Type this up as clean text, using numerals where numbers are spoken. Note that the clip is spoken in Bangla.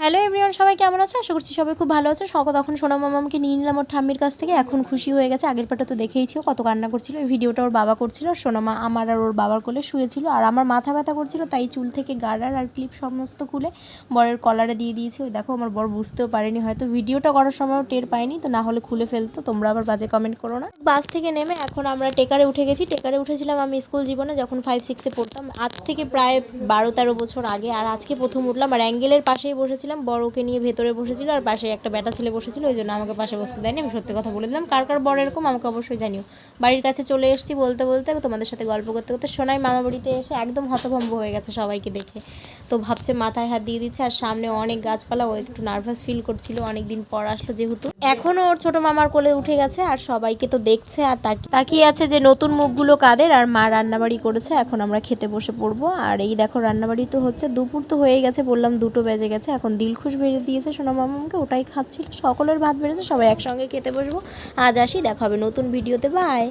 হ্যালো এভরিওয়ান, সবাই কেমন আছো? আশা করছি সবাই খুব ভালো আছে। তখন সোনা মামাকে নিয়ে নিলাম ওর ঠাম্মির কাছ থেকে। এখন খুশি হয়ে গেছে। আগের পাটা তো দেখেইছো কত কান্না করছিল। এই ভিডিওটা ওর বাবা করছিল, আর সোনামা আমার আর ওর বাবার কোলে শুয়েছিল। আর আমার মাথা ব্যথা করছিল, তাই চুল থেকে গার্ডার আর ক্লিপ সমস্ত খুলে বরের কলারে দিয়ে দিয়েছি। ওই দেখো, আমার বর বুঝতেও পারেনি, হয়তো ভিডিওটা করার সময়ও টের পায়নি, তো না হলে খুলে ফেলতো। তোমরা আবার বাজে কমেন্ট করো না। বাস থেকে নেমে এখন আমরা টেকারে উঠে গেছি। টেকারে উঠেছিলাম আমি স্কুল জীবনে যখন 5-6-এ পড়তাম, আজ থেকে প্রায় 12-13 বছর আগে। আর আজকে প্রথম উঠলাম, আর অ্যাঙ্গেলের পাশেই বসেছিলাম। বড়কে নিয়ে ভেতরে বসেছিল, আর পাশে একটা বেটা ছেলে বসেছিল, ওই জন্য আমাকে পাশে বসতে দেয়নি। আমি সত্যি কথা বলে দিলাম। কার কার বড় এরকম আমাকে অবশ্যই জানিও। বাড়ির কাছে চলে এসেছি বলতে বলতে, তোমাদের সাথে গল্প করতে করতে। সোনাই মামা বাড়িতে এসে একদম হতভম্ব হয়ে গেছে সবাইকে দেখে। তো ভাবছে মাথায় হাত দিয়ে দিচ্ছে, আর সামনে অনেক গাছপালা। ও একটু নার্ভাস ফিল করছিল, অনেকদিন পর আসলো যেহেতু। এখনও ওর ছোট মামার কোলে উঠে গেছে, আর সবাইকে তো দেখছে আর তাকিয়ে আছে যে নতুন মুখগুলো কাদের। আর মা রান্নাবাড়ি করেছে, এখন আমরা খেতে বসে পড়বো। আর এই দেখো, রান্নাবাড়ি তো হচ্ছে, দুপুর তো হয়ে গেছে, বললাম 2টো বেজে গেছে। এখন দিলখুশ ভেজে দিয়েছে সোনা মামাকে, ওটাই খাচ্ছিল। সকলের ভাত বেড়েছে, সবাই একসঙ্গে খেতে বসবো। আজ আসি, দেখা হবে নতুন ভিডিওতে। বাই।